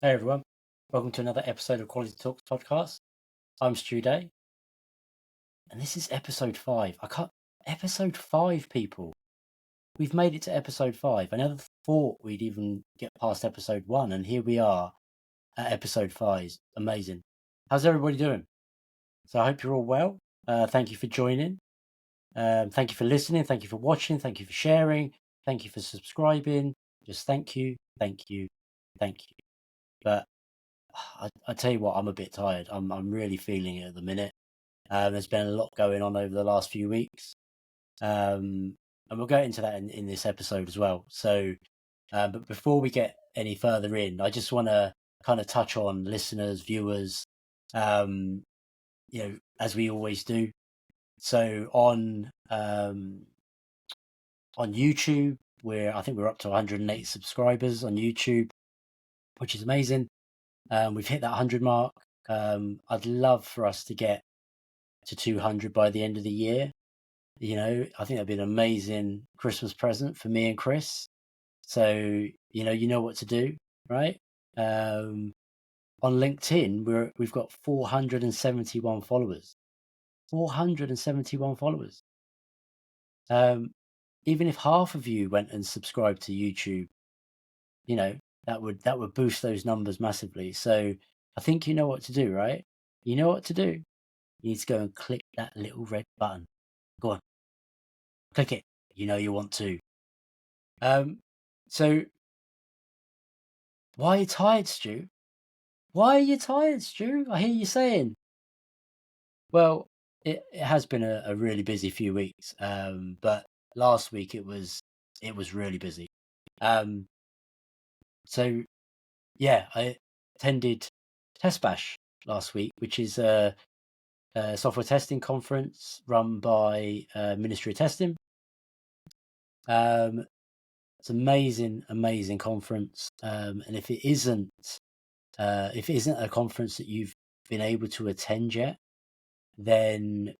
Hey everyone, welcome to another episode of Quality Talks podcast. I'm Stu Day, and this is episode 5. Episode 5, people. We've made it to episode 5. I never thought we'd even get past episode 1, and here we are at episode 5. Amazing. How's everybody doing? So I hope you're all well. Thank you for joining. Thank you for listening. Thank you for watching. Thank you for sharing. Thank you for subscribing. Just thank you, thank you, thank you. But I tell you what, I'm a bit tired. I'm really feeling it at the minute. There's been a lot going on over the last few weeks, and we'll go into that in this episode as well. So, but before we get any further in, I just want to kind of touch on listeners, viewers, as we always do. So on YouTube, I think we're up to 108 subscribers on YouTube, which is amazing. We've hit that 100 mark. I'd love for us to get to 200 by the end of the year. I think that'd be an amazing Christmas present for me and Chris. So, you know what to do, right? On LinkedIn, we've got 471 followers. 471 followers. Even if half of you went and subscribed to YouTube, that would boost those numbers massively. So I think you know what to do, right? You know what to do. You need to go and click that little red button. Go on, click it. You know you want to. So why are you tired, Stu? Why are you tired, Stu? I hear you saying. Well, it has been a really busy few weeks. But last week it was really busy. So yeah, I attended TestBash last week, which is a software testing conference run by Ministry of Testing. It's amazing conference. And if it isn't a conference that you've been able to attend yet, then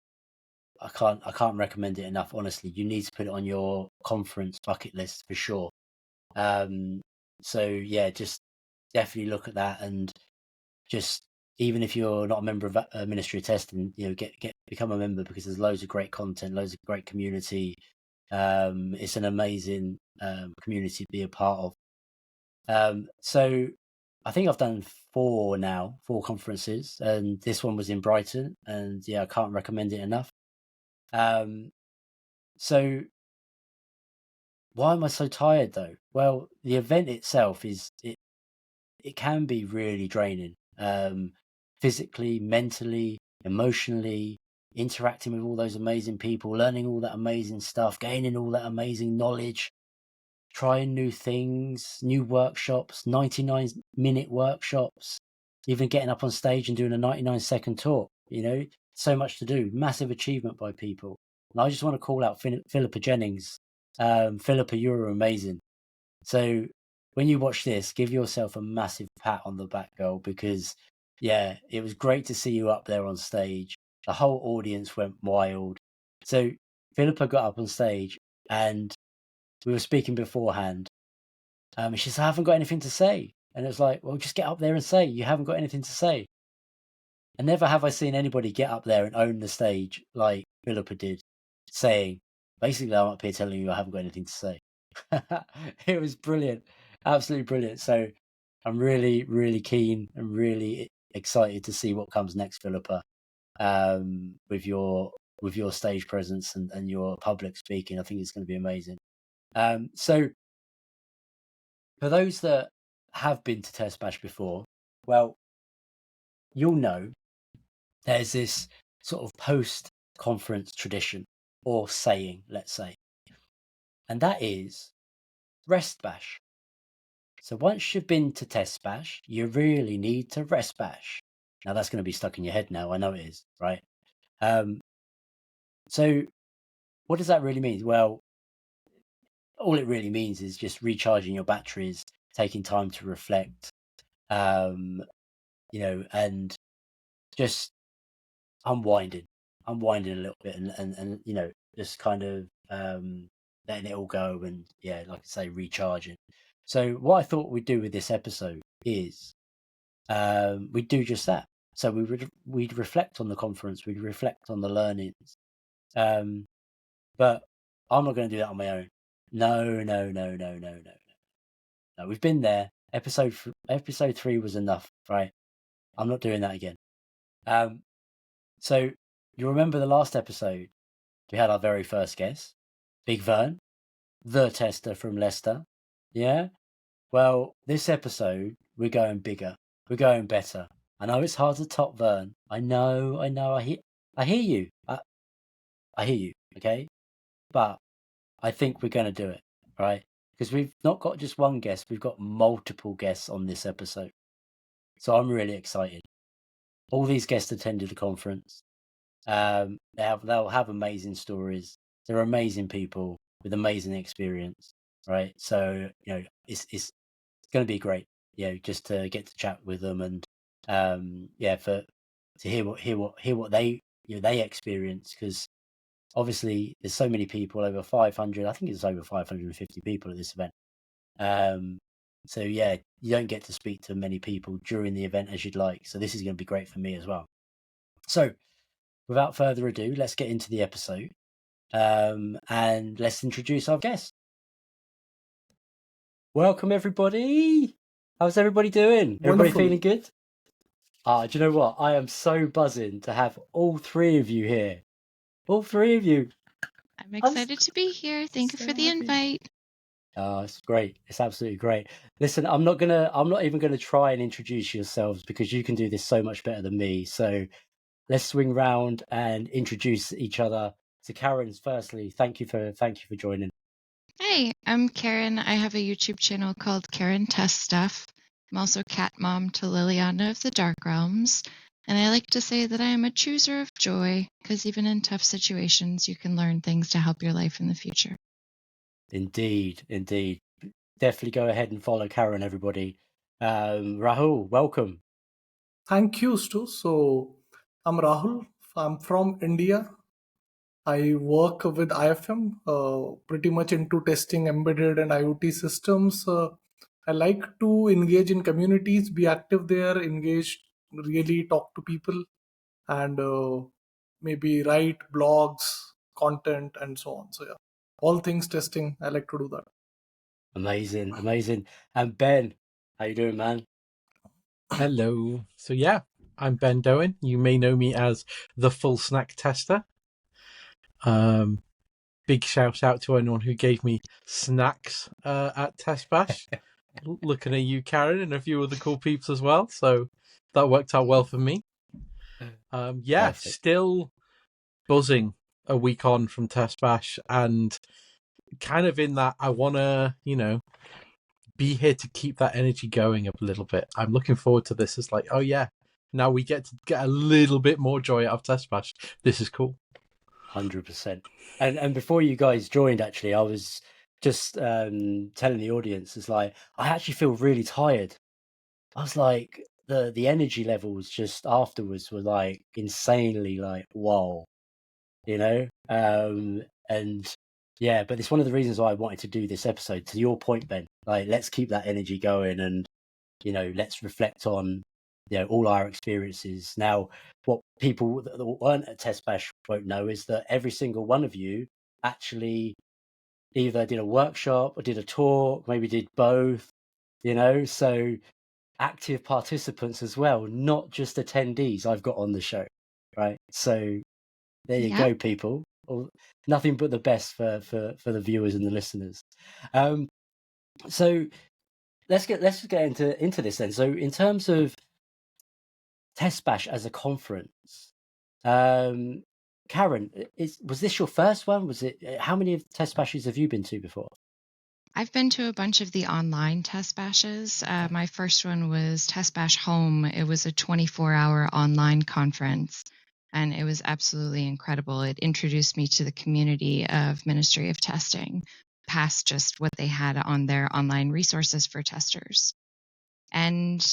I can't recommend it enough. Honestly, you need to put it on your conference bucket list for sure. So yeah, just definitely look at that, and just even if you're not a member of Ministry of Testing, become a member, because there's loads of great content, loads of great community. It's an amazing community to be a part of. So I think I've done 4 conferences, and this one was in Brighton, and yeah, I can't recommend it enough. So why am I so tired though? Well, the event itself it can be really draining, physically, mentally, emotionally, interacting with all those amazing people, learning all that amazing stuff, gaining all that amazing knowledge, trying new things, new workshops, 99-minute workshops, even getting up on stage and doing a 99-second talk. So much to do, massive achievement by people. And I just want to call out Philippa Jennings. Philippa, you're amazing. So when you watch this, give yourself a massive pat on the back, girl, because yeah, it was great to see you up there on stage. The whole audience went wild. So Philippa got up on stage, and we were speaking beforehand. She said, I haven't got anything to say. And it was like, well, just get up there and say you haven't got anything to say. And never have I seen anybody get up there and own the stage like Philippa did, saying, basically, I'm up here telling you I haven't got anything to say. It was brilliant. Absolutely brilliant. So I'm really, really keen and really excited to see what comes next, Philippa, with your stage presence and your public speaking. I think it's going to be amazing. So for those that have been to TestBash before, well, you'll know there's this sort of post-conference tradition or saying, let's say, and that is rest bash. So once you've been to TestBash, you really need to rest bash. Now that's going to be stuck in your head now. I know it is, right? So what does that really mean? Well, all it really means is just recharging your batteries, taking time to reflect, and just unwinding a little bit, and just kind of letting it all go, and yeah, like I say, recharging. So what I thought we'd do with this episode is we'd do just that. So we'd reflect on the conference, we'd reflect on the learnings. But I'm not going to do that on my own. No. We've been there. Episode 3 was enough, right? I'm not doing that again. So you remember the last episode? We had our very first guest, Big Vern, the tester from Leicester. Yeah. Well, this episode we're going bigger. We're going better. I know it's hard to top Vern. I know. I hear you. I hear you. Okay, but I think we're going to do it, right? Because we've not got just one guest, we've got multiple guests on this episode. So I'm really excited. All these guests attended the conference. They'll have amazing stories. They're amazing people with amazing experience, right? So it's going to be great. Just to get to chat with them and to hear what they experience, because obviously there's so many people, over 500. I think it's over 550 people at this event. So you don't get to speak to many people during the event as you'd like. So this is going to be great for me as well. So without further ado, let's get into the episode, and let's introduce our guest. Welcome, everybody. How's everybody doing? Wonderful. Everybody feeling good? Do you know what? I am so buzzing to have all three of you here. All three of you. I'm excited to be here. Thank you for the invite. It's great. It's absolutely great. Listen, I'm not even gonna try and introduce yourselves, because you can do this so much better than me. So let's swing round and introduce each other. So Karen, firstly, thank you for joining. Hey, I'm Karen. I have a YouTube channel called Karen Test Stuff. I'm also cat mom to Liliana of the Dark Realms. And I like to say that I am a chooser of joy, because even in tough situations, you can learn things to help your life in the future. Indeed. Definitely go ahead and follow Karen, everybody. Rahul, welcome. Thank you, Stu. So I'm Rahul. I'm from India. I work with IFM, pretty much into testing embedded and IoT systems. I like to engage in communities, be active there, engage, really talk to people, and maybe write blogs, content, and so on. So all things testing. I like to do that. Amazing. And Ben, how you doing, man? Hello. So I'm Ben Dowen. You may know me as the Full Snack Tester. Big shout out to anyone who gave me snacks at TestBash. Looking at you, Karen, and a few other cool peeps as well. So that worked out well for me. Still buzzing a week on from TestBash, and kind of in that I want to, be here to keep that energy going a little bit. I'm looking forward to this. It's like, oh yeah, now we get to get a little bit more joy out of TestBash. This is cool. 100%. And before you guys joined, actually, I was just telling the audience, it's like, I actually feel really tired. I was like, the energy levels just afterwards were like insanely like, whoa, and but it's one of the reasons why I wanted to do this episode. To your point, Ben, like, let's keep that energy going, and let's reflect on all our experiences. Now, what people that weren't at TestBash won't know is that every single one of you actually either did a workshop or did a talk, maybe did both, so active participants as well, not just attendees I've got on the show, right? So there you go, people. Nothing but the best for the viewers and the listeners. So let's get into this then. So in terms of TestBash as a conference, Karen, was this your first one? Was it? How many of TestBashes have you been to before? I've been to a bunch of the online TestBashes. My first one was TestBash Home. It was a 24-hour online conference, and it was absolutely incredible. It introduced me to the community of Ministry of Testing, past just what they had on their online resources for testers. And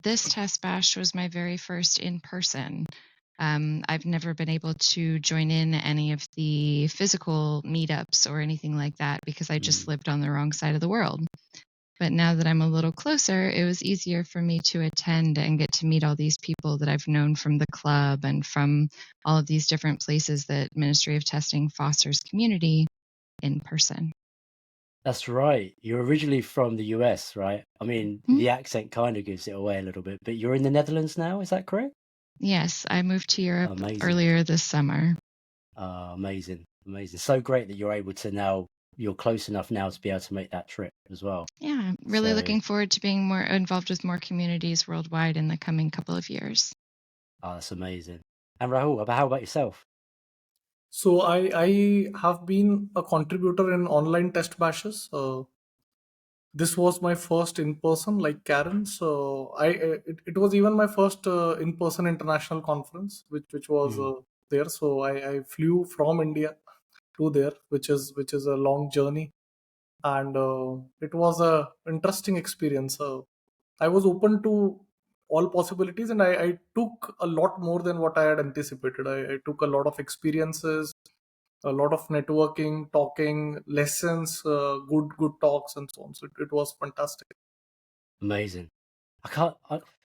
this TestBash was my very first in person. I've never been able to join in any of the physical meetups or anything like that, because I just lived on the wrong side of the world. But now that I'm a little closer, it was easier for me to attend and get to meet all these people that I've known from the club and from all of these different places that Ministry of Testing fosters community in person. That's right. You're originally from the US, right? I mean, Hmm? the accent kind of gives it away a little bit, but you're in the Netherlands now, is that correct? Yes, I moved to Europe Amazing. earlier this summer. Amazing. Amazing. So great that you're able to now, you're close enough now to be able to make that trip as well. Yeah, I'm really So, looking forward to being more involved with more communities worldwide in the coming couple of years. that's amazing. And Rahul, how about yourself? So I have been a contributor in online test bashes. This was my first in person, like Karen. So it was even my first in person international conference, which was Mm, there. So I flew from India to there, which is a long journey, and it was a interesting experience. I was open to all possibilities, and I took a lot more than what I had anticipated. I took a lot of experiences, a lot of networking, talking, lessons, good talks, and so on. So it was fantastic. amazing.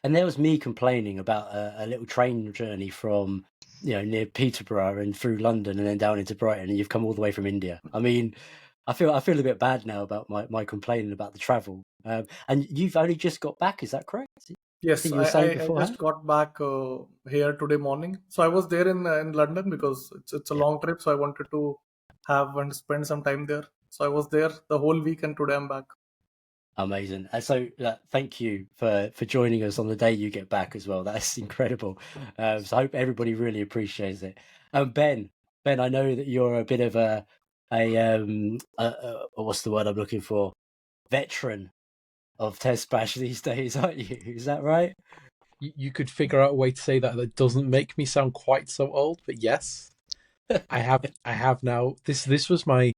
And there was me complaining about a little train journey from, near Peterborough and through London and then down into Brighton, and you've come all the way from India. I mean, I feel a bit bad now about my complaining about the travel. And you've only just got back, is that correct? I Yes, think you I, were I, saying I just beforehand. got back here today morning. So I was there in London because it's a Yeah, long trip. So I wanted to have and spend some time there. So I was there the whole week, and today I'm back. amazing. And so thank you for joining us on the day you get back as well. That's incredible. So I hope everybody really appreciates it. Ben, I know that you're a bit of what's the word I'm looking for? Veteran of TestBash these days, aren't you? Is that right? You could figure out a way to say that that doesn't make me sound quite so old, but yes, I have now. This was my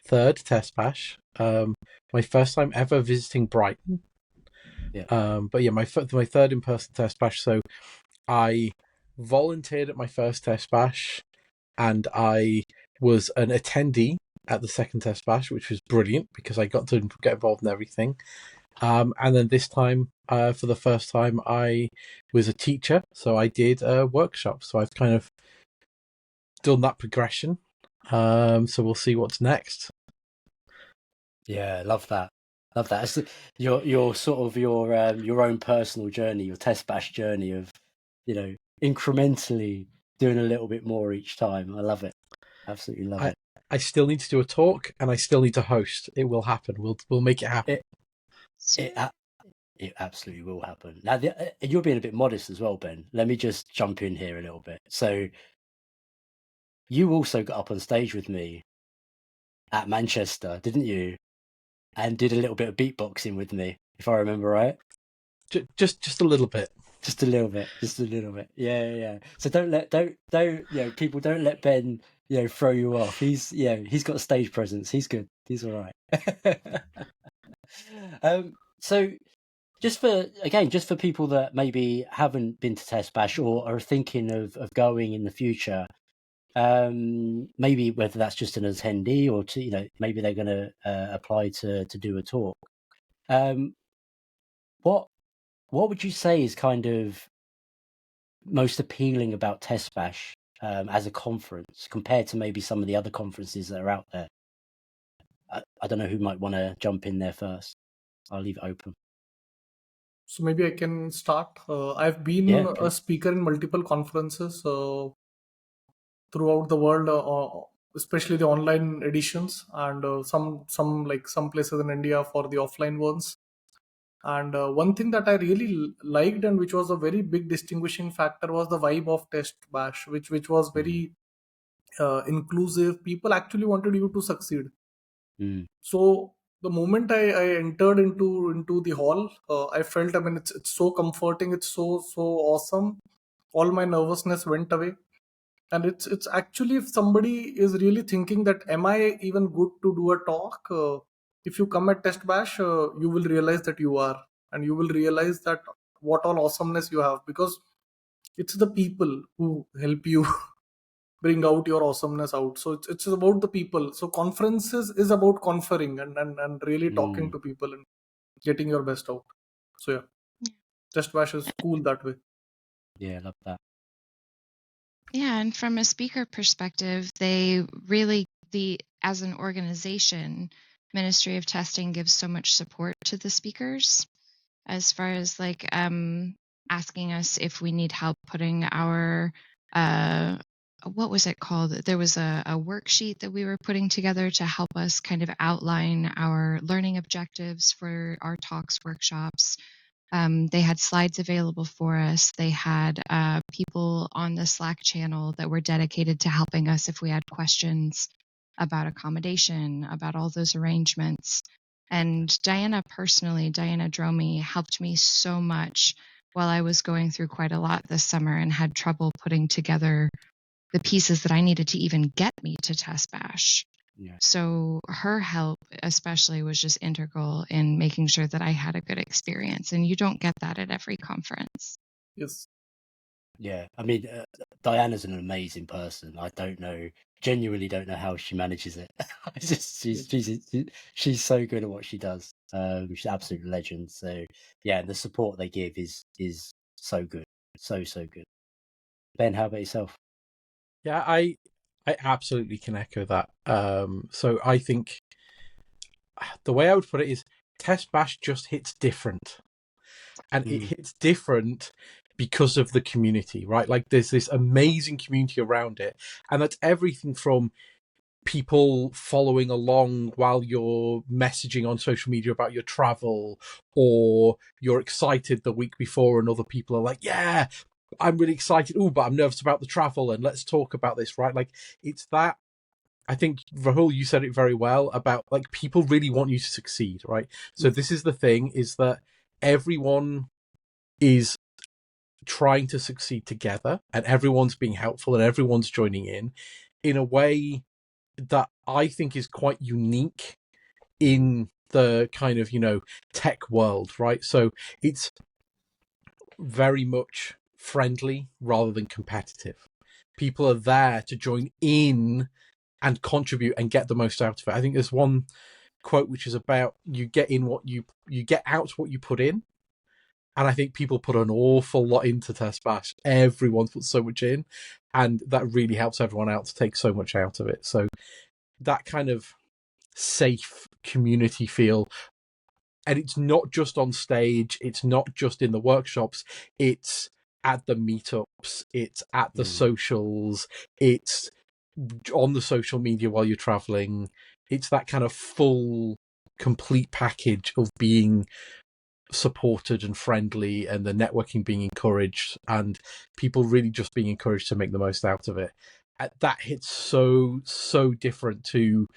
third test bash. My first time ever visiting Brighton. Yeah. But yeah, my third in person test bash. So I volunteered at my first test bash, and I was an attendee at the second test bash, which was brilliant because I got to get involved in everything. And then this time, for the first time, I was a teacher, so I did a workshop. So I've kind of done that progression. So we'll see what's next. Yeah, love that. Love that. It's your sort of your own personal journey, your TestBash journey of, incrementally doing a little bit more each time. I love it. Absolutely love I it. I still need to do a talk, and I still need to host. It will happen. We'll make it happen. It absolutely will happen. Now, you're being a bit modest as well, Ben. Let me just jump in here a little bit. So, you also got up on stage with me at Manchester, didn't you? And did a little bit of beatboxing with me, if I remember right. Just a little bit. Just a little bit. Just a little bit. Yeah. So don't people don't let Ben, throw you off. He's got stage presence. He's good. He's all right. So just for people that maybe haven't been to Test Bash or are thinking of going in the future, maybe whether that's just an attendee or maybe they're going to apply to do a talk. What would you say is kind of most appealing about Test Bash as a conference compared to maybe some of the other conferences that are out there? I don't know who might want to jump in there first. I'll leave it open. So maybe I can start. I've been Yeah, a speaker in multiple conferences throughout the world, especially the online editions, and some places in India for the offline ones. And one thing that I really liked, and which was a very big distinguishing factor, was the vibe of Test Bash, which was very inclusive. People actually wanted you to succeed. Mm. So the moment I entered into the hall, I felt, I mean, it's so comforting. It's so awesome. All my nervousness went away, and it's actually, if somebody is really thinking that am I even good to do a talk, if you come at Test Bash, you will realize that you are, and you will realize that what all awesomeness you have, because it's the people who help you bring out your awesomeness out. So it's about the people. So conferences is about conferring and really talking Mm. to people. getting your best out. So yeah, TestBash is cool that way. Yeah, love that. Yeah, and from a speaker perspective, they really, as an organization, Ministry of Testing gives so much support to the speakers as far as like asking us if we need help putting our what was it called? There was a worksheet that we were putting together to help us kind of outline our learning objectives for our talks, workshops. They had slides available for us. They had people on the Slack channel that were dedicated to helping us if we had questions about accommodation, about all those arrangements. And Diana Dromi, helped me so much while I was going through quite a lot this summer and had trouble putting together the pieces that I needed to even get me to TestBash. Yeah. So her help especially was just integral in making sure that I had a good experience. And you don't get that at every conference. Yes. Yeah, I mean, Diana's an amazing person. I genuinely don't know how she manages it. She's so good at what she does. She's an absolute legend. So yeah, the support they give is so good, so good. Ben, how about yourself? Yeah, I absolutely can echo that. So I think the way I would put it is TestBash just hits different. And it hits different because of the community, right? Like there's this amazing community around it. And that's everything from people following along while you're messaging on social media about your travel, or you're excited the week before and other people are like, yeah, I'm really excited. Oh, but I'm nervous about the travel and let's talk about this, right? Like it's that. I think Rahul, you said it very well about like people really want you to succeed, right? So this is the thing, is that everyone is trying to succeed together and everyone's being helpful and everyone's joining in a way that I think is quite unique in the kind of, tech world, right? So it's very much friendly rather than competitive. People are there to join in and contribute and get the most out of it. I think there's one quote which is about you get out what you put in. And I think people put an awful lot into TestBash. Everyone's put so much in, and that really helps everyone out to take so much out of it. So that kind of safe community feel, and it's not just on stage, it's not just in the workshops, it's at the meetups, it's at the socials, it's on the social media while you're traveling. It's that kind of full, complete package of being supported and friendly, and the networking being encouraged, and people really just being encouraged to make the most out of it. That hits so different to,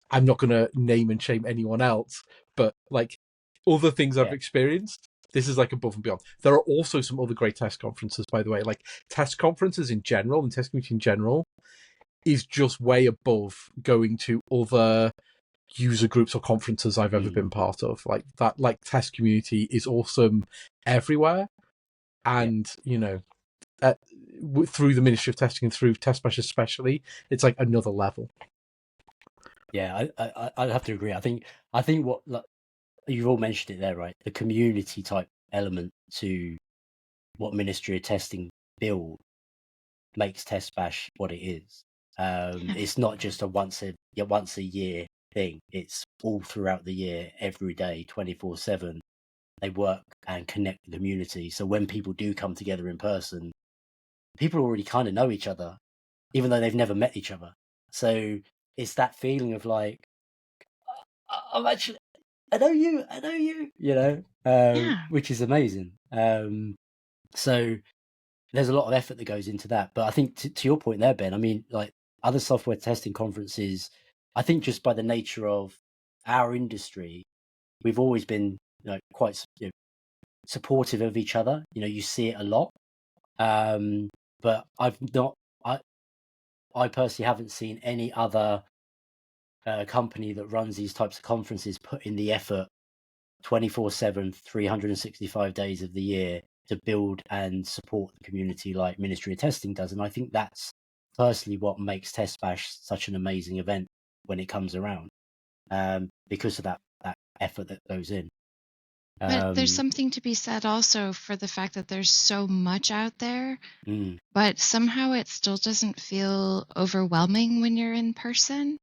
I'm not going to name and shame anyone else, but like other things I've experienced, this is like above and beyond. There are also some other great test conferences, by the way. Like test conferences in general and test community in general is just way above going to other user groups or conferences I've ever been part of. Like that, like test community is awesome everywhere. And, through the Ministry of Testing and through TestBash especially, it's like another level. Yeah, I have to agree. I think what, like, you've all mentioned it there, right? The community type element to what Ministry of Testing build makes TestBash what it is. It's not just a once a year thing. It's all throughout the year, every day, 24/7. They work and connect the community. So when people do come together in person, people already kind of know each other, even though they've never met each other. So it's that feeling of like, I'm actually, I know you, which is amazing. So there's a lot of effort that goes into that. But I think to your point there, Ben, I mean, like other software testing conferences, I think just by the nature of our industry, we've always been quite supportive of each other. You see it a lot. But I personally haven't seen any other company that runs these types of conferences put in the effort 24/7, 365 days of the year to build and support the community like Ministry of Testing does. And I think that's personally what makes TestBash such an amazing event when it comes around, because of that effort that goes in. But there's something to be said also for the fact that there's so much out there, but somehow it still doesn't feel overwhelming when you're in person,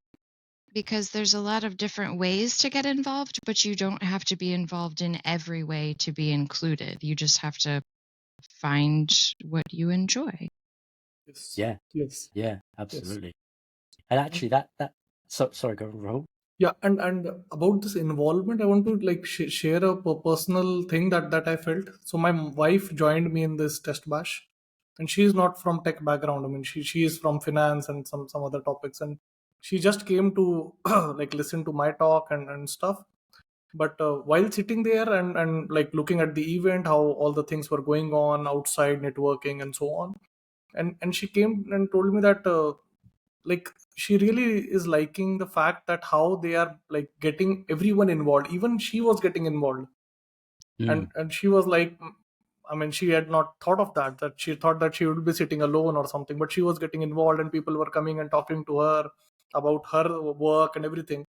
because there's a lot of different ways to get involved, but you don't have to be involved in every way to be included. You just have to find what you enjoy. Yes. Yeah. Yes. Yeah, absolutely. And actually sorry, go Rahul. Yeah, and about this involvement, I want to like share a personal thing that I felt. So my wife joined me in this TestBash, and she's not from tech background. I mean, she is from finance and some other topics, and she just came to like listen to my talk and stuff. But while sitting there and like looking at the event, how all the things were going on outside, networking and so on, and she came and told me that like she really is liking the fact that how they are like getting everyone involved. Even she was getting involved, and she was like, I mean, she had not thought of that she thought that she would be sitting alone or something, but she was getting involved and people were coming and talking to her about her work and everything,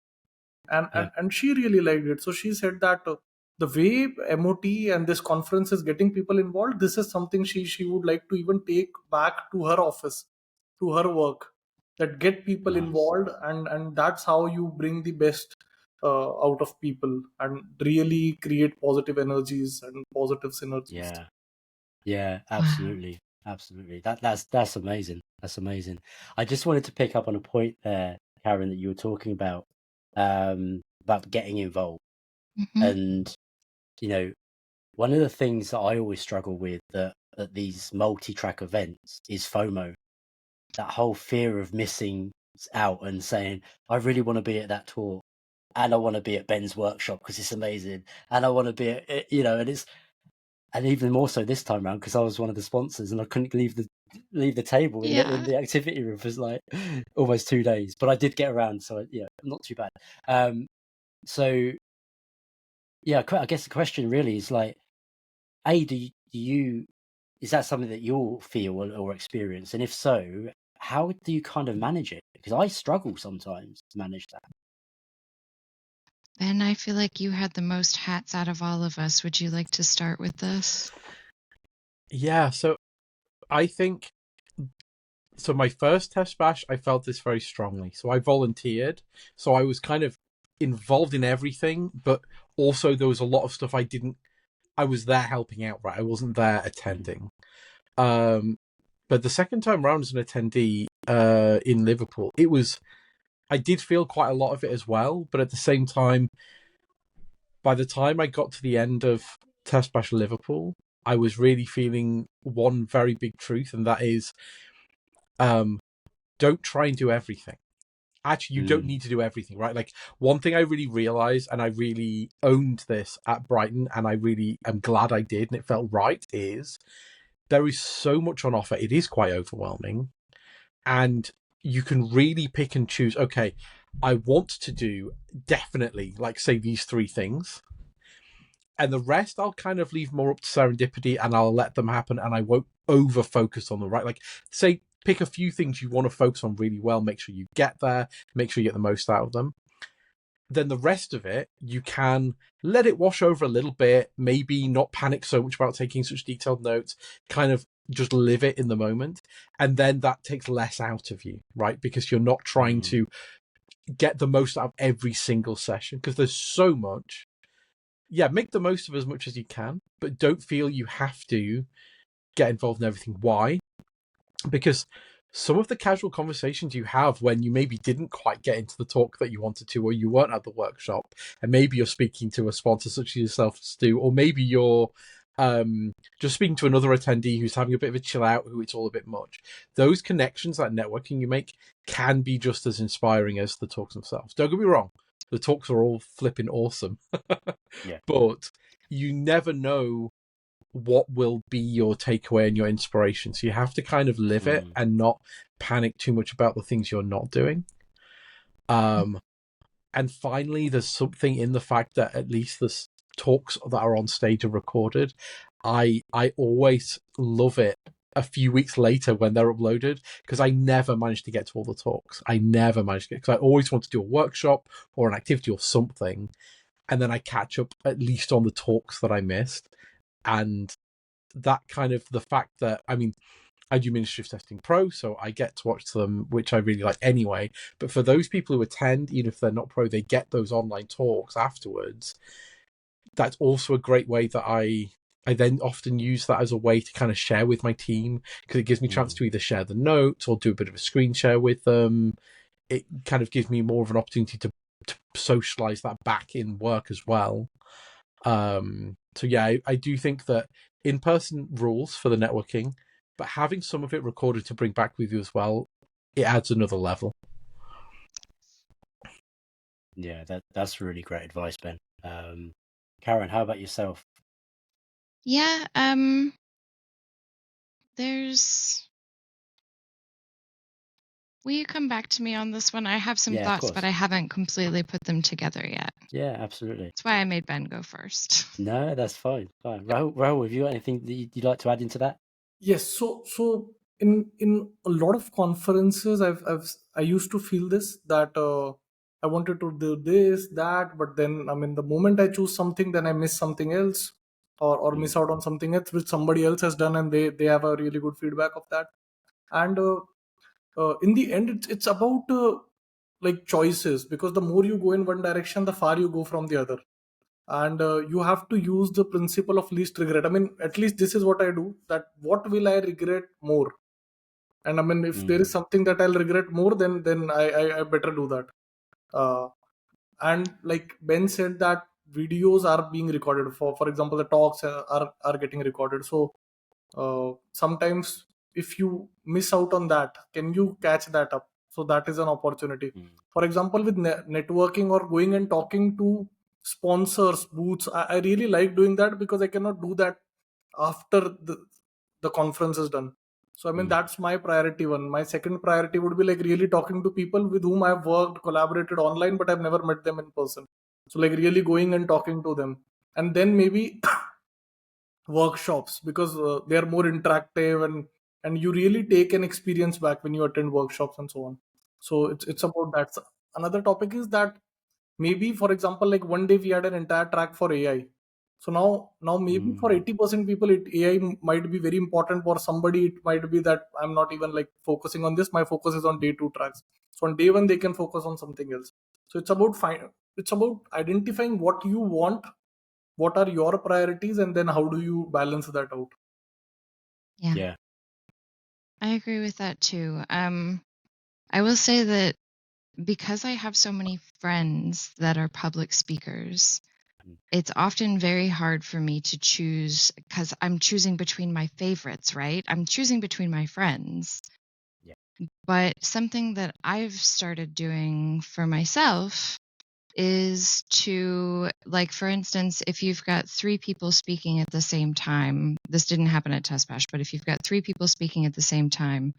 and she really liked it. So she said that the way MOT and this conference is getting people involved, this is something she would like to even take back to her office, to her work, that get people Nice. involved, and that's how you bring the best out of people and really create positive energies and positive synergies. Yeah, absolutely. Absolutely. That's amazing. That's amazing. I just wanted to pick up on a point there, Karen, that you were talking about getting involved. And one of the things that I always struggle with at these multi-track events is FOMO. That whole fear of missing out and saying, I really want to be at that talk, and I want to be at Ben's workshop because it's amazing, and I want to be at, and even more so this time around because I was one of the sponsors and I couldn't leave the table in the activity room for like almost 2 days, but I did get around, so not too bad. So yeah, I guess the question really is like, do you is that something that you'll feel or experience, and if so, how do you kind of manage it? Because I struggle sometimes to manage that. Ben, I feel like you had the most hats out of all of us. Would you like to start with this? Yeah, so I think, so my first TestBash, I felt this very strongly. So I volunteered. So I was kind of involved in everything, but also there was a lot of stuff I was there helping out, right? I wasn't there attending. But the second time round as an attendee in Liverpool, I did feel quite a lot of it as well. But at the same time, by the time I got to the end of TestBash Liverpool, I was really feeling one very big truth, and that is, don't try and do everything. Actually, you don't need to do everything, right? Like, one thing I really realized, and I really owned this at Brighton, and I really am glad I did, and it felt right, is there is so much on offer. It is quite overwhelming, and you can really pick and choose. Okay, I want to do definitely, like, say, these 3 things, and the rest I'll kind of leave more up to serendipity, and I'll let them happen, and I won't over focus on them, right? Like, say, pick a few things you want to focus on really well, make sure you get there, make sure you get the most out of them. Then the rest of it, you can let it wash over a little bit, maybe not panic so much about taking such detailed notes, kind of just live it in the moment. And then that takes less out of you, right? Because you're not trying to get the most out of every single session, because there's so much. Yeah, make the most of as much as you can, but don't feel you have to get involved in everything. Why? Because some of the casual conversations you have when you maybe didn't quite get into the talk that you wanted to, or you weren't at the workshop, and maybe you're speaking to a sponsor such as yourself, Stu, or maybe you're just speaking to another attendee who's having a bit of a chill out, who it's all a bit much. Those connections, that networking you make, can be just as inspiring as the talks themselves. Don't get me wrong, the talks are all flipping awesome. But you never know what will be your takeaway and your inspiration. So you have to kind of live it and not panic too much about the things you're not doing. And finally, there's something in the fact that at least the talks that are on stage are recorded. I always love it a few weeks later when they're uploaded, because I never managed to get to all the talks. I never managed to get, because I always want to do a workshop or an activity or something. and then I catch up at least on the talks that I missed. And that kind of the fact that, I mean, I do Ministry of Testing Pro, so I get to watch them, which I really like anyway. But for those people who attend, even if they're not pro, they get those online talks afterwards. That's also a great way that I then often use that as a way to kind of share with my team, because it gives me a chance to either share the notes or do a bit of a screen share with them. It kind of gives me more of an opportunity to socialize that back in work as well. So yeah, I do think that in-person rules for the networking, but having some of it recorded to bring back with you as well, it adds another level. Yeah, that's really great advice, Ben. Karen, how about yourself? Yeah, there's. Will you come back to me on this one? I have some Yeah, of thoughts, course. but I haven't completely put them together yet. Yeah, absolutely. That's why I made Ben go first. No, that's fine. Rahul, have you got anything that you'd like to add into that? Yes. So in a lot of conferences, I used to feel this, that I wanted to do this, that, but then, I mean, the moment I choose something, then I miss something else, or miss out on something else which somebody else has done, and they have a really good feedback of that. And in the end, it's about like choices, because the more you go in one direction, the far you go from the other. And you have to use the principle of least regret. I mean, at least this is what I do, that what will I regret more? And I mean, if there is something that I'll regret more, then I better do that. And like Ben said, that videos are being recorded. For example, the talks are getting recorded. So sometimes if you miss out on that, can you catch that up? So that is an opportunity. For example, with networking or going and talking to sponsors, booths, I really like doing that, because I cannot do that after the conference is done. So I mean, that's my priority one. My second priority would be like really talking to people with whom I've worked, collaborated online, but I've never met them in person. So like really going and talking to them. And then maybe workshops, because they are more interactive, and you really take an experience back when you attend workshops and so on. So it's about that. So another topic is that maybe, for example, like one day we had an entire track for AI. So now maybe for 80% people, AI might be very important. For somebody, it might be that I'm not even like focusing on this, my focus is on day 2 tracks. So on day 1 they can focus on something else. So it's about identifying what you want, what are your priorities, and then how do you balance that out. Yeah. I agree with that too. I will say that because I have so many friends that are public speakers, it's often very hard for me to choose, because I'm choosing between my favorites, right? I'm choosing between my friends. Yeah. But something that I've started doing for myself is to, like, for instance, if you've got 3 people speaking at the same time, this didn't happen at TestBash, but if you've got 3 people speaking at the same time,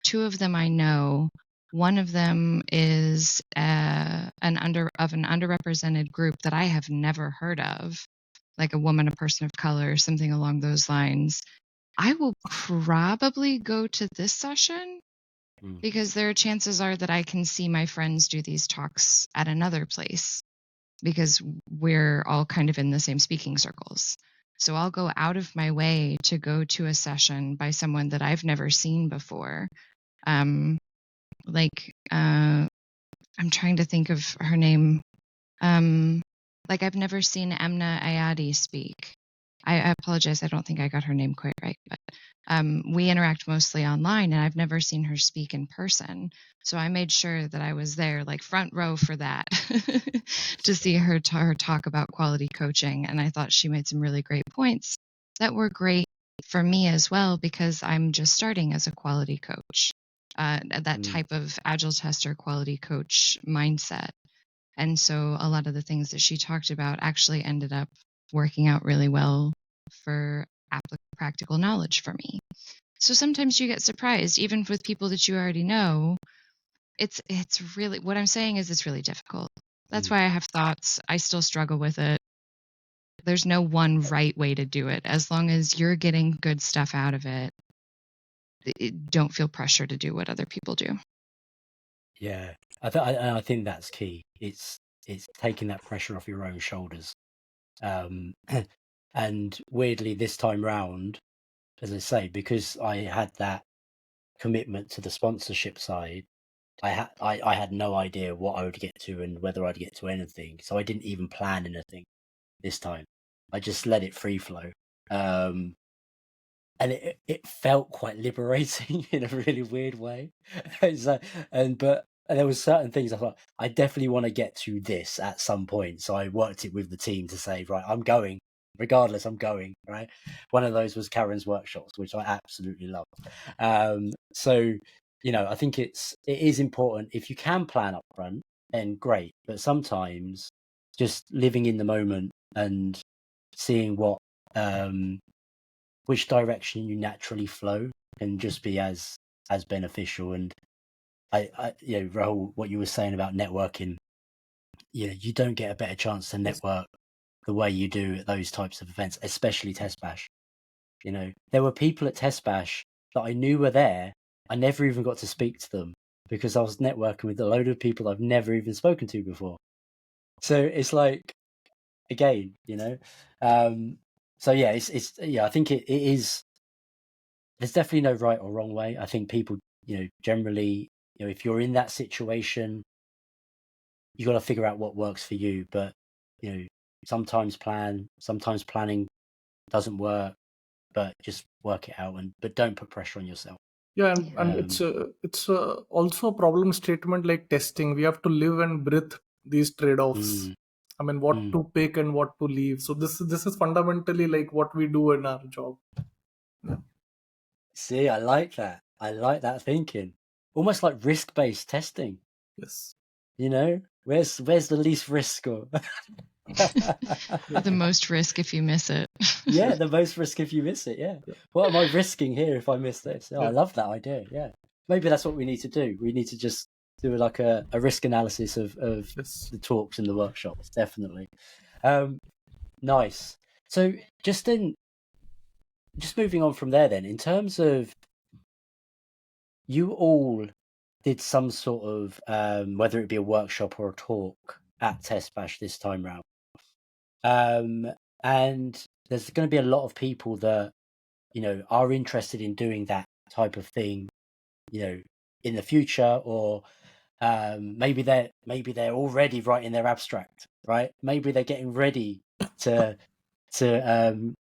2 of them I know, one of them is an underrepresented group that I have never heard of, like a woman, a person of color, something along those lines. I will probably go to this session, because there are chances are that I can see my friends do these talks at another place, because we're all kind of in the same speaking circles. So I'll go out of my way to go to a session by someone that I've never seen before. I'm trying to think of her name. Like, I've never seen Emna Ayadi speak. I apologize, I don't think I got her name quite right, but we interact mostly online, and I've never seen her speak in person. So I made sure that I was there, like front row for that, to see her talk about quality coaching. And I thought she made some really great points that were great for me as well, because I'm just starting as a quality coach, that type of agile tester quality coach mindset. And so a lot of the things that she talked about actually ended up working out really well for practical knowledge for me. So sometimes you get surprised, even with people that you already know. It's really, what I'm saying is, it's really difficult. That's why I have thoughts. I still struggle with it. There's no one right way to do it. As long as you're getting good stuff out of it, don't feel pressure to do what other people do. Yeah, I think that's key. It's it's taking that pressure off your own shoulders. And weirdly, this time round, as I say, because I had that commitment to the sponsorship side, I had no idea what I would get to and whether I'd get to anything. So I didn't even plan anything this time. I just let it free flow. And it felt quite liberating in a really weird way. But there was certain things I thought I definitely want to get to this at some point. So I worked it with the team to say, right, I'm going. Regardless, I'm going, right? One of those was Karen's workshops, which I absolutely loved. So, I think it is important. If you can plan up front, then great. But sometimes just living in the moment and seeing which direction you naturally flow can just be as beneficial. And Rahul, what you were saying about networking, you don't get a better chance to network the way you do at those types of events, especially TestBash. There were people at TestBash that I knew were there. I never even got to speak to them because I was networking with a load of people I've never even spoken to before. So it's like, again, so yeah, I think it is. There's definitely no right or wrong way. I think people, generally, if you're in that situation, you got to figure out what works for you. But sometimes planning doesn't work, but just work it out but don't put pressure on yourself. Yeah, and it's also a problem statement like testing. We have to live and breathe these trade-offs. I mean, what to pick and what to leave. So this is fundamentally like what we do in our job. Yeah. See, I like that. I like that thinking. Almost like risk-based testing. Yes. Where's the least risk or the most risk if you miss it. Yeah, the most risk if you miss it. Yeah. What am I risking here if I miss this? I love that idea. Yeah. Maybe that's what we need to do. We need to just do like a risk analysis of the talks and the workshops. Definitely. Nice. So just moving on from there then, in terms of you all did some sort of, whether it be a workshop or a talk at TestBash this time round. And there's going to be a lot of people that, are interested in doing that type of thing, in the future, or maybe they're already writing their abstract, right? Maybe they're getting ready to send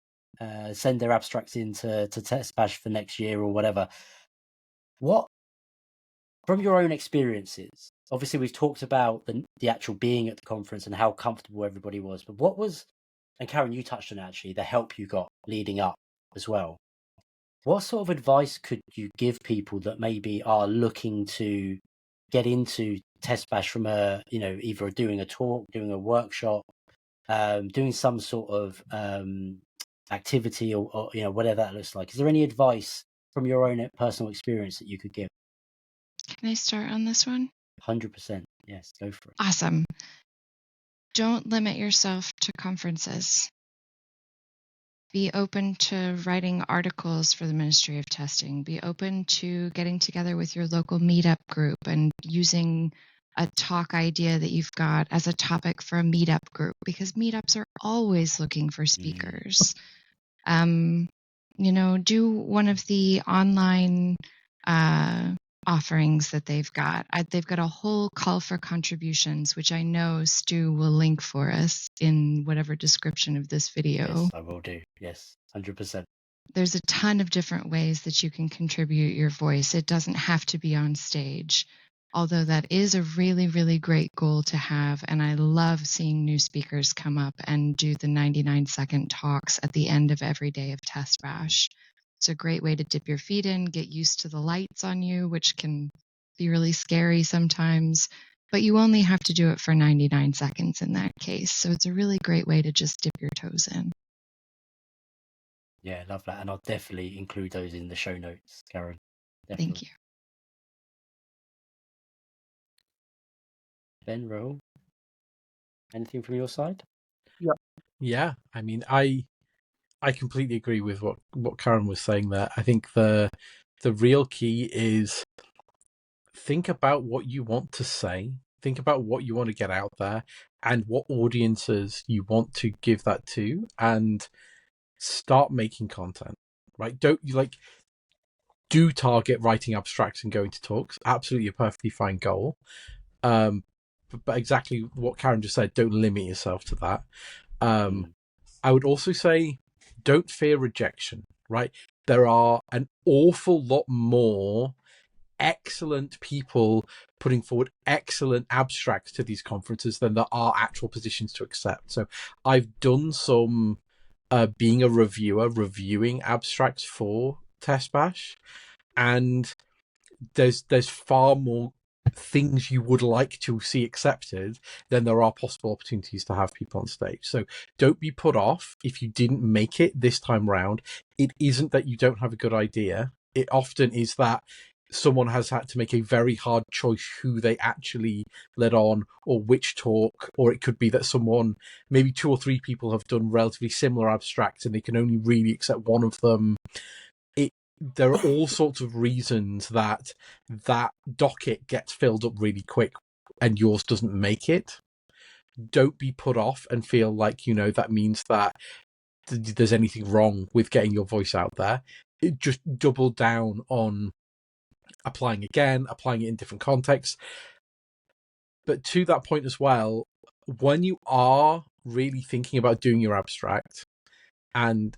their abstracts into TestBash for next year or whatever. What, from your own experiences, obviously we've talked about the actual being at the conference and how comfortable everybody was, but what was, and Karen, you touched on actually, the help you got leading up as well. What sort of advice could you give people that maybe are looking to get into TestBash from either doing a talk, doing a workshop, doing some sort of activity or whatever that looks like? Is there any advice from your own personal experience that you could give? Can I start on this one? 100%. Yes, go for it. Awesome. Don't limit yourself to conferences. Be open to writing articles for the Ministry of Testing. Be open to getting together with your local meetup group and using a talk idea that you've got as a topic for a meetup group, because meetups are always looking for speakers. Do one of the online offerings that they've got. They've got a whole call for contributions, which I know Stu will link for us in whatever description of this video. Yes, I will do. Yes, 100%. There's a ton of different ways that you can contribute your voice. It doesn't have to be on stage, although that is a really, really great goal to have. And I love seeing new speakers come up and do the 99-second talks at the end of every day of TestBash. It's a great way to dip your feet in, get used to the lights on you, which can be really scary sometimes, but you only have to do it for 99 seconds in that case. So it's a really great way to just dip your toes in. Yeah, I love that. And I'll definitely include those in the show notes, Karen. Definitely. Thank you. Ben, Rahul, anything from your side? Yeah. I mean, I completely agree with what Karen was saying there. I think the real key is think about what you want to say, think about what you want to get out there, and what audiences you want to give that to, and start making content, right? Don't you do target writing abstracts and going to talks. Absolutely a perfectly fine goal. But exactly what Karen just said, don't limit yourself to that. I would also say don't fear rejection, right? There are an awful lot more excellent people putting forward excellent abstracts to these conferences than there are actual positions to accept. So I've done some being a reviewer, reviewing abstracts for TestBash, and there's far more things you would like to see accepted than there are possible opportunities to have people on stage. So don't be put off if you didn't make it this time round. It isn't that you don't have a good idea. It often is that someone has had to make a very hard choice who they actually let on or which talk, or it could be that someone, maybe 2 or 3 people have done relatively similar abstracts and they can only really accept one of them. There are all sorts of reasons that docket gets filled up really quick and yours doesn't make it. Don't be put off and feel like, that means that there's anything wrong with getting your voice out there. Just double down on applying it in different contexts. But to that point as well, when you are really thinking about doing your abstract, and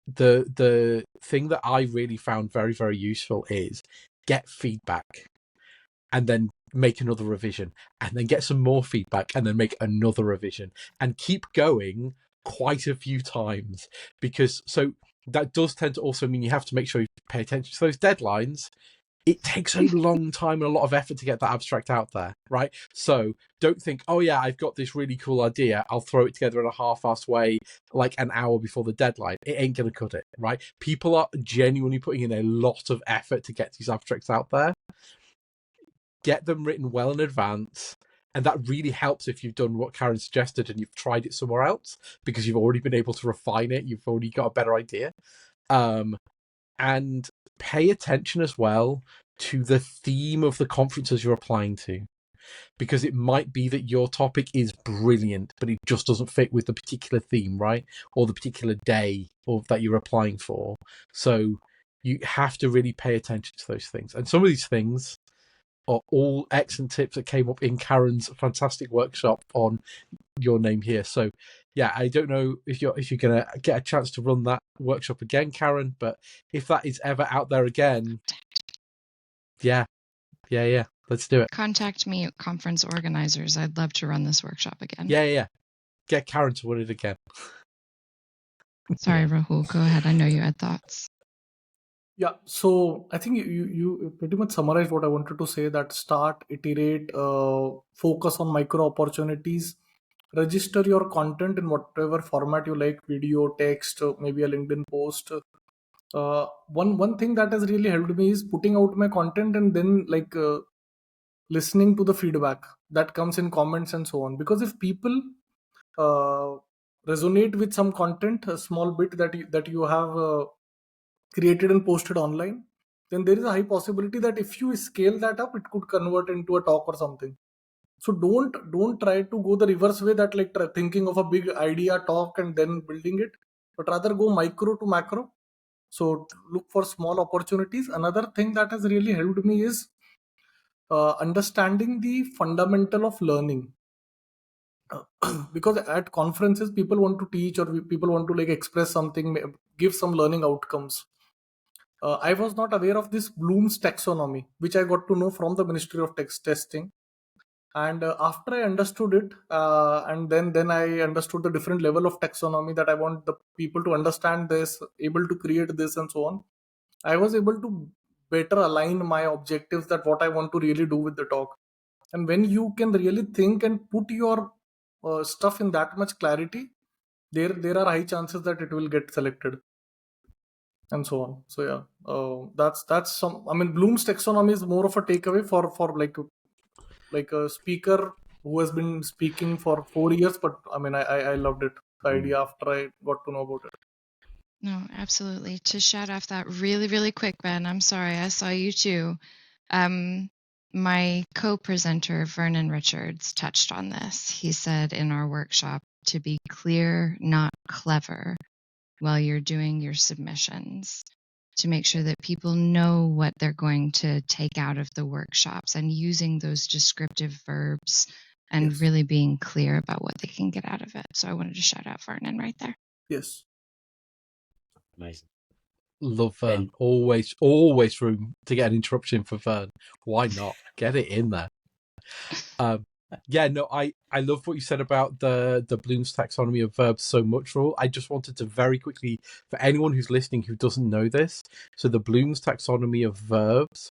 the thing that I really found very, very useful is get feedback and then make another revision, and then get some more feedback and then make another revision, and keep going quite a few times, because so that does tend to also mean you have to make sure you pay attention to those deadlines. It takes a long time and a lot of effort to get that abstract out there, right? So don't think, oh yeah, I've got this really cool idea, I'll throw it together in a half-assed way like an hour before the deadline. It ain't going to cut it, right? People are genuinely putting in a lot of effort to get these abstracts out there. Get them written well in advance, and that really helps if you've done what Karen suggested and you've tried it somewhere else, because you've already been able to refine it, you've already got a better idea. And pay attention as well to the theme of the conferences you're applying to, because it might be that your topic is brilliant, but it just doesn't fit with the particular theme, right? Or the particular day that you're applying for. So you have to really pay attention to those things. And some of these things are all excellent tips that came up in Karen's fantastic workshop on Your Name Here. So yeah, I don't know if you're going to get a chance to run that workshop again, Karen, but if that is ever out there again, yeah, let's do it. Contact me, conference organizers. I'd love to run this workshop again. Yeah. Get Karen to run it again. Sorry, Rahul, go ahead. I know you had thoughts. Yeah, so I think you pretty much summarized what I wanted to say, that start, iterate, focus on micro opportunities, register your content in whatever format you like, video, text, maybe a LinkedIn post. One thing that has really helped me is putting out my content and then listening to the feedback that comes in comments and so on. Because if people resonate with some content, a small bit that you have created and posted online, then there is a high possibility that if you scale that up, it could convert into a talk or something. So don't try to go the reverse way, that thinking of a big idea talk and then building it, but rather go micro to macro. So look for small opportunities. Another thing that has really helped me is understanding the fundamental of learning. Because at conferences people want to teach, or people want to express something, give some learning outcomes. I was not aware of this Bloom's taxonomy, which I got to know from the Ministry of Testing. And after I understood it, and then I understood the different level of taxonomy that I want the people to understand this, able to create this and so on, I was able to better align my objectives, that what I want to really do with the talk. And when you can really think and put your stuff in that much clarity, there are high chances that it will get selected and so on. So yeah, that's some. I mean, Bloom's taxonomy is more of a takeaway for like a speaker who has been speaking for 4 years. But I mean, I loved it, the idea, after I got to know about it. No, absolutely. To shout off that really, really quick, Ben, I'm sorry, I saw you too. My co-presenter, Vernon Richards, touched on this. He said in our workshop to be clear, not clever, while you're doing your submissions, to make sure that people know what they're going to take out of the workshops, and using those descriptive verbs and Yes. really being clear about what they can get out of it. So I wanted to shout out Vernon right there. Yes. Amazing. Love Vern. Ben. Always room to get an interruption for Vern. Why not? Get it in there. Yeah, no, I love what you said about the Bloom's taxonomy of verbs so much, Rahul. I just wanted to very quickly, for anyone who's listening who doesn't know this, so the Bloom's taxonomy of verbs,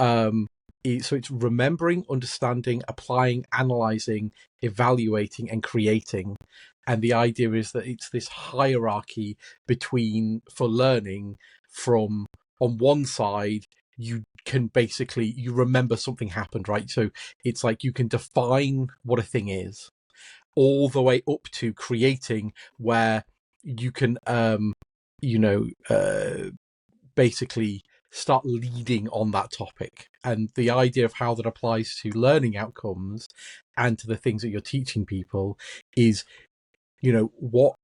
so it's remembering, understanding, applying, analyzing, evaluating, and creating. And the idea is that it's this hierarchy between, for learning, from on one side, you can basically, you remember something happened, right? So it's like you can define what a thing is, all the way up to creating, where you can, basically start leading on that topic. And the idea of how that applies to learning outcomes and to the things that you're teaching people is, what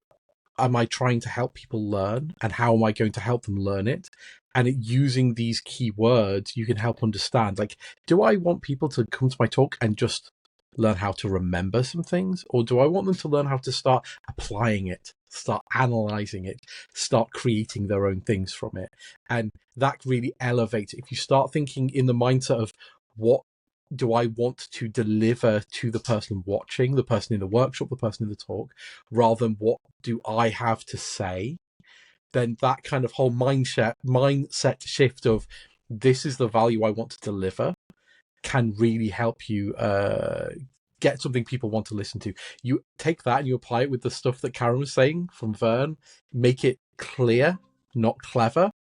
am I trying to help people learn, and how am I going to help them learn it? And using these key words, you can help understand, like, do I want people to come to my talk and just learn how to remember some things? Or do I want them to learn how to start applying it, start analyzing it, start creating their own things from it? And that really elevates it. If you start thinking in the mindset of, what do I want to deliver to the person watching, the person in the workshop, the person in the talk, rather than what do I have to say, then that kind of whole mindset shift of, this is the value I want to deliver, can really help you get something people want to listen to. You take that and you apply it with the stuff that Karen was saying from Vern, make it clear, not clever,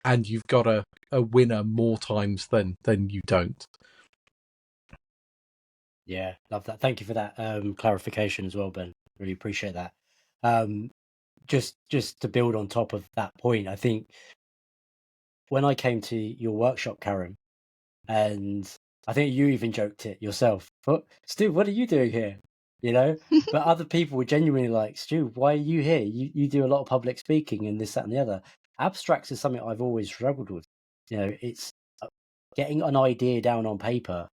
and you've got a winner more times than you don't. Yeah, love that. Thank you for that clarification as well, Ben. Really appreciate that. Just to build on top of that point, I think when I came to your workshop, Karen, and I think you even joked it yourself, but Stu, what are you doing here? But other people were genuinely like, Stu, why are you here? You do a lot of public speaking and this, that, and the other. Abstracts is something I've always struggled with. It's getting an idea down on paper.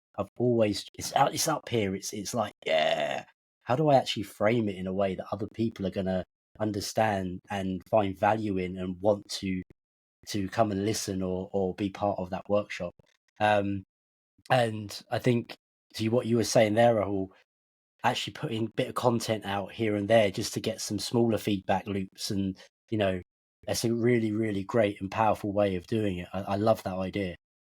It's up here. It's like, yeah, how do I actually frame it in a way that other people are gonna understand and find value in and want to come and listen or be part of that workshop? And I think to what you were saying there, Rahul, actually putting a bit of content out here and there just to get some smaller feedback loops, and that's a really, really great and powerful way of doing it. I love that idea.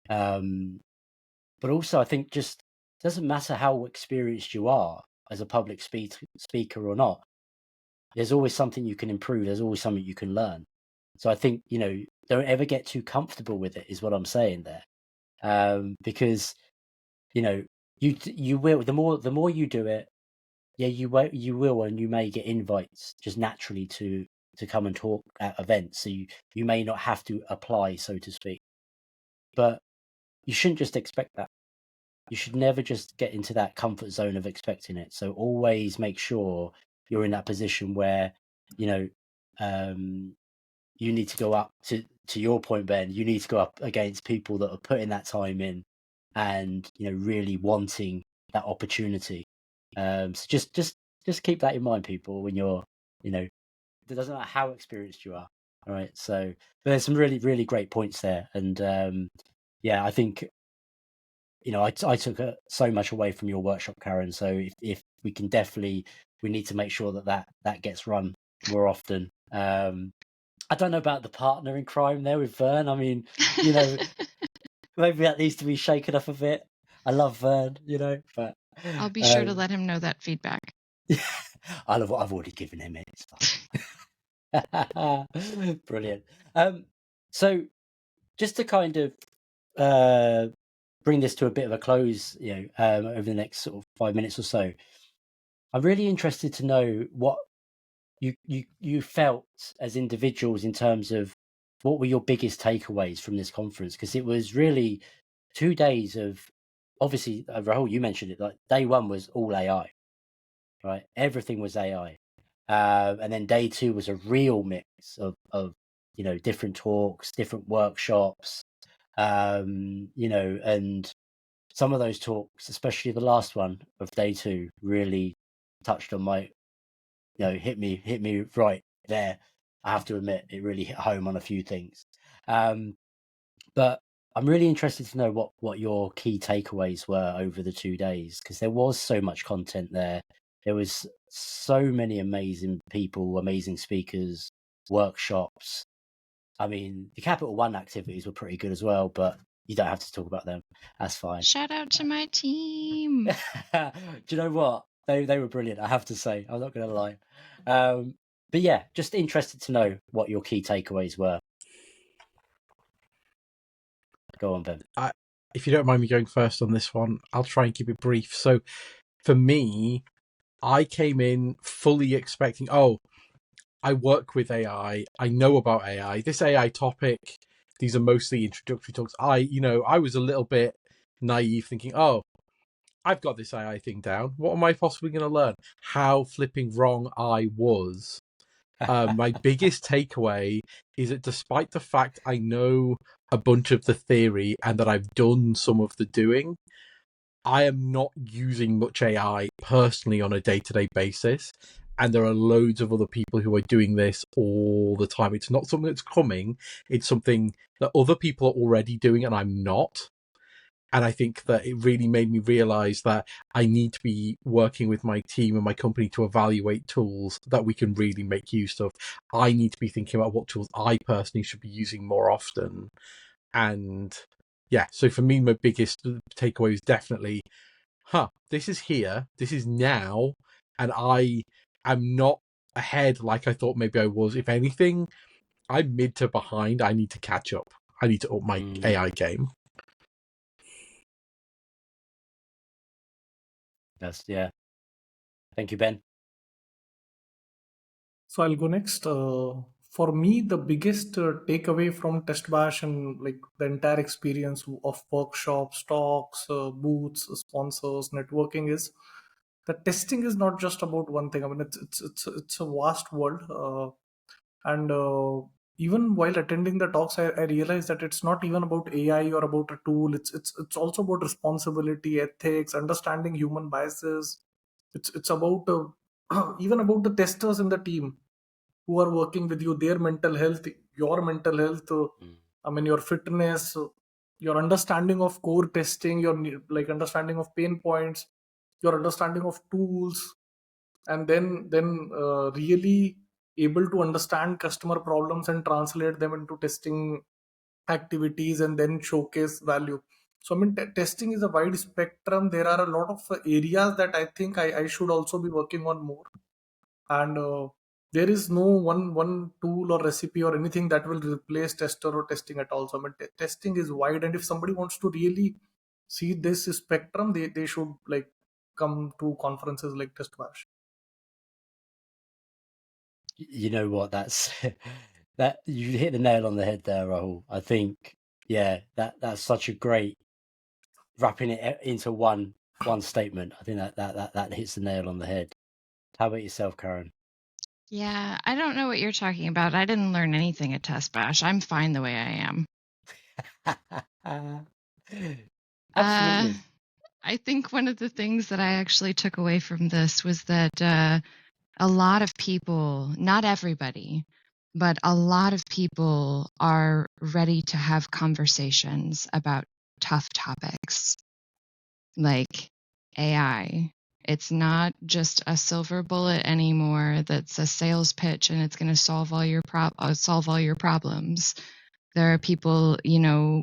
But also, I think just doesn't matter how experienced you are as a public speaker or not. There's always something you can improve. There's always something you can learn. So I think don't ever get too comfortable with it, is what I'm saying there, because you will, the more you do it, yeah, you will, and you may get invites just naturally to come and talk at events. So you may not have to apply, so to speak, but you shouldn't just expect that. You should never just get into that comfort zone of expecting it. So always make sure you're in that position where you need to go up to your point, Ben. You need to go up against people that are putting that time in and really wanting that opportunity. So just keep that in mind, people, when you're it doesn't matter how experienced you are. All right. So there's some really, really great points there. And yeah, I think I took so much away from your workshop, Karen. So if we can we need to make sure that gets run more often. I don't know about the partner in crime there with Vern. I mean, maybe that needs to be shaken up a bit. I love Vern, but I'll be sure to let him know that feedback. I've already given him it. It's fine. Brilliant. So just to kind of bring this to a bit of a close, over the next sort of 5 minutes or so, I'm really interested to know what you felt as individuals in terms of what were your biggest takeaways from this conference, because it was really 2 days of obviously, Rahul, you mentioned it. Like day one was all AI, right? Everything was AI, and then day two was a real mix of different talks, different workshops, and some of those talks, especially the last one of day two, really touched on my, hit me right there. I have to admit, it really hit home on a few things. But I'm really interested to know what your key takeaways were over the 2 days, because there was so much content there. There was so many amazing people, amazing speakers, workshops. I mean, the Capital One activities were pretty good as well, but you don't have to talk about them. That's fine. Shout out to my team. Do you know what? They were brilliant, I have to say. I'm not going to lie. But yeah, just interested to know what your key takeaways were. Go on, Ben. If you don't mind me going first on this one, I'll try and keep it brief. So for me, I came in fully expecting, I work with AI. I know about AI. This AI topic, these are mostly introductory talks. I was a little bit naive thinking, I've got this AI thing down. What am I possibly going to learn? How flipping wrong I was. My biggest takeaway is that despite the fact I know a bunch of the theory and that I've done some of the doing, I am not using much AI personally on a day-to-day basis. And there are loads of other people who are doing this all the time. It's not something that's coming. It's something that other people are already doing and I'm not. And I think that it really made me realize that I need to be working with my team and my company to evaluate tools that we can really make use of. I need to be thinking about what tools I personally should be using more often. And yeah, so for me, my biggest takeaway is definitely, this is here, this is now, and I am not ahead like I thought maybe I was. If anything, I'm mid to behind. I need to catch up. I need to up my AI game. Yeah. Thank you, Ben. So I'll go next. For me, the biggest takeaway from TestBash and like the entire experience of workshops, talks, booths, sponsors, networking is that testing is not just about one thing. I mean, it's a vast world, and even while attending the talks, I realized that it's not even about AI or about a tool. It's also about responsibility, ethics, understanding human biases. It's about even about the testers in the team who are working with you, their mental health, your mental health, I mean, your fitness, your understanding of core testing, your like understanding of pain points, your understanding of tools, and then really able to understand customer problems and translate them into testing activities and then showcase value. So I mean, testing is a wide spectrum. There are a lot of areas that I think I should also be working on more, and there is no one tool or recipe or anything that will replace tester or testing at all. So I mean, testing is wide, and if somebody wants to really see this spectrum, they should like come to conferences like TestBash. You know what? That's that you hit the nail on the head there, Rahul. I think, yeah, that's such a great wrapping it into one statement. I think that hits the nail on the head. How about yourself, Karen? Yeah, I don't know what you're talking about. I didn't learn anything at TestBash. I'm fine the way I am. Absolutely. I think one of the things that I actually took away from this was that a lot of people, not everybody, but a lot of people are ready to have conversations about tough topics like AI. It's not just a silver bullet anymore that's a sales pitch and it's going to solve all your problems. There are people,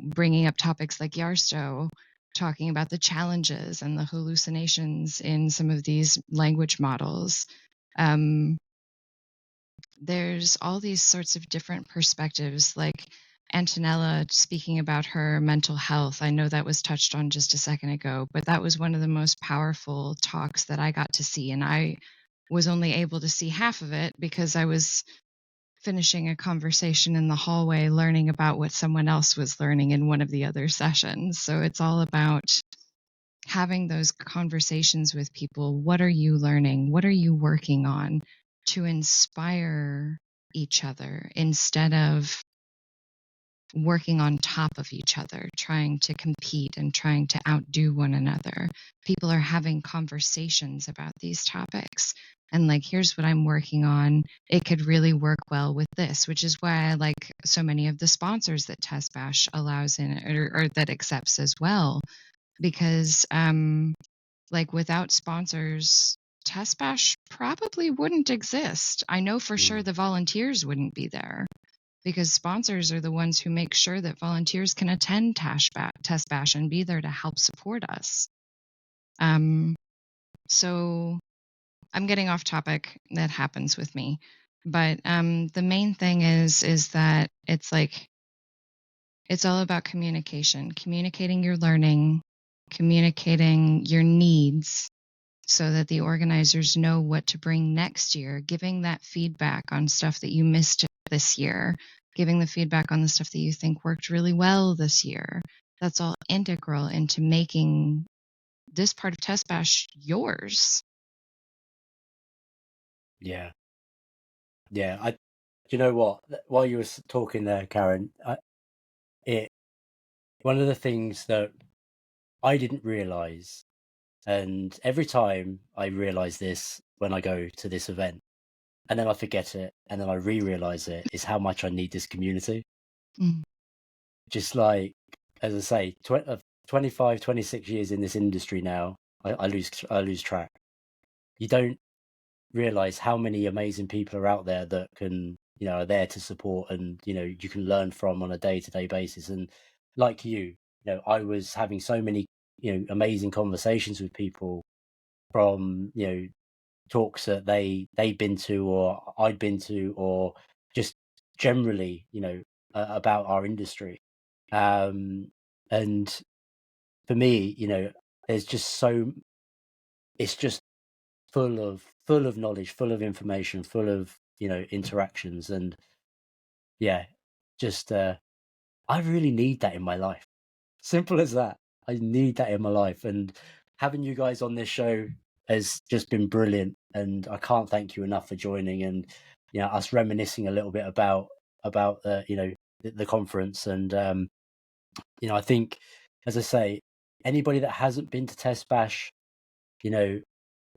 bringing up topics like Yarstow, talking about the challenges and the hallucinations in some of these language models. There's all these sorts of different perspectives, like Antonella speaking about her mental health. I know that was touched on just a second ago, but that was one of the most powerful talks that I got to see. And I was only able to see half of it because I was finishing a conversation in the hallway, learning about what someone else was learning in one of the other sessions. So it's all about having those conversations with people. What are you learning? What are you working on, to inspire each other instead of working on top of each other, trying to compete and trying to outdo one another. People are having conversations about these topics. And like, here's what I'm working on. It could really work well with this, which is why I like so many of the sponsors that TestBash allows in, or that accepts as well. Because like, without sponsors, TestBash probably wouldn't exist. I know for sure the volunteers wouldn't be there, because sponsors are the ones who make sure that volunteers can attend TestBash and be there to help support us. So I'm getting off topic. That happens with me. But the main thing is that it's like, it's all about communication, communicating your learning, communicating your needs, so that the organizers know what to bring next year, giving that feedback on stuff that you missed this year, giving the feedback on the stuff that you think worked really well this year. That's all integral into making this part of TestBash yours. Yeah. You know what? While you were talking there, Karen, one of the things that I didn't realize, and every time I realize this when I go to this event, and then I forget it, and then I realize it, is how much I need this community. Just like, as I say, 25, 26 years in this industry now, I lose track. You don't realize how many amazing people are out there that can, are there to support, and you can learn from on a day-to-day basis. And like I was having so many amazing conversations with people from talks that they'd been to, or I'd been to, or just generally about our industry. And for me, there's just it's just full of knowledge, full of information, full of interactions. And just I really need that in my life. Simple as that. I need that in my life, and having you guys on this show has just been brilliant, and I can't thank you enough for joining, and us reminiscing a little bit about the conference. And I think, as I say, anybody that hasn't been to TestBash,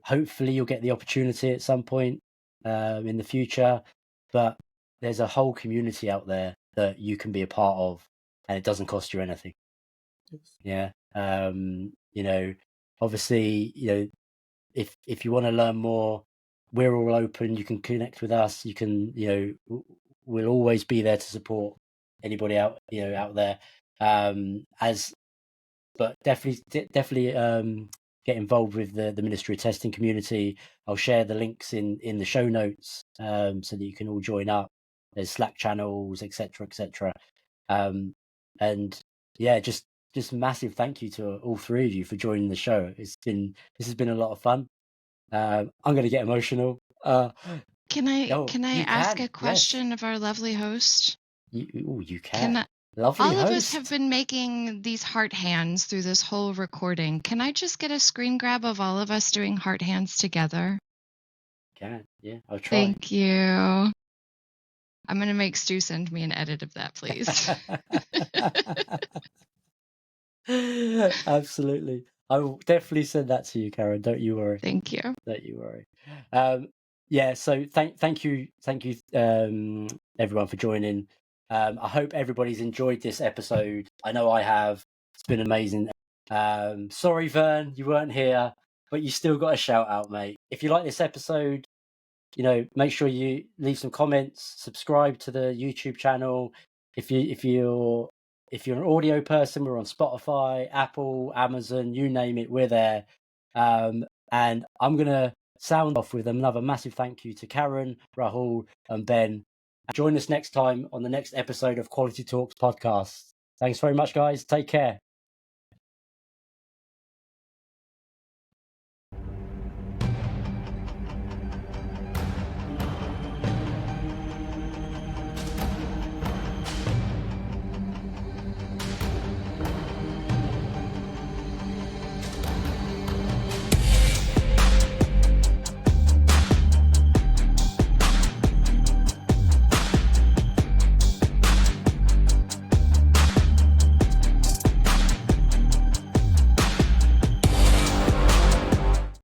hopefully you'll get the opportunity at some point in the future. But there's a whole community out there that you can be a part of, and it doesn't cost you anything. Yes. Yeah. Obviously, if you want to learn more, we're all open. You can connect with us. You can, we'll always be there to support anybody out there. But definitely get involved with the Ministry of Testing community. I'll share the links in the show notes so that you can all join up. There's Slack channels, etc. And yeah, just massive thank you to all three of you for joining the show. This has been a lot of fun. I'm going to get emotional. Can I ask a question of our lovely host? You can. Lovely all host. of us have been making these heart hands through this whole recording. Can I just get a screen grab of all of us doing heart hands together? Can. Yeah, I'll try. Thank you. I'm going to make Stu send me an edit of that, please. Absolutely. I will definitely send that to you, Karen. Don't you worry. Thank you. Don't you worry. Yeah, so thank you everyone for joining. I hope everybody's enjoyed this episode. I know I have. It's been amazing. Sorry, Vern, you weren't here, but you still got a shout out, mate. If you like this episode, make sure you leave some comments, subscribe to the YouTube channel. If you're an audio person, we're on Spotify, Apple, Amazon, you name it, we're there. And I'm gonna sound off with another massive thank you to Karen, Rahul, and Ben. Join us next time on the next episode of Quality Talks podcast. Thanks very much, guys. Take care.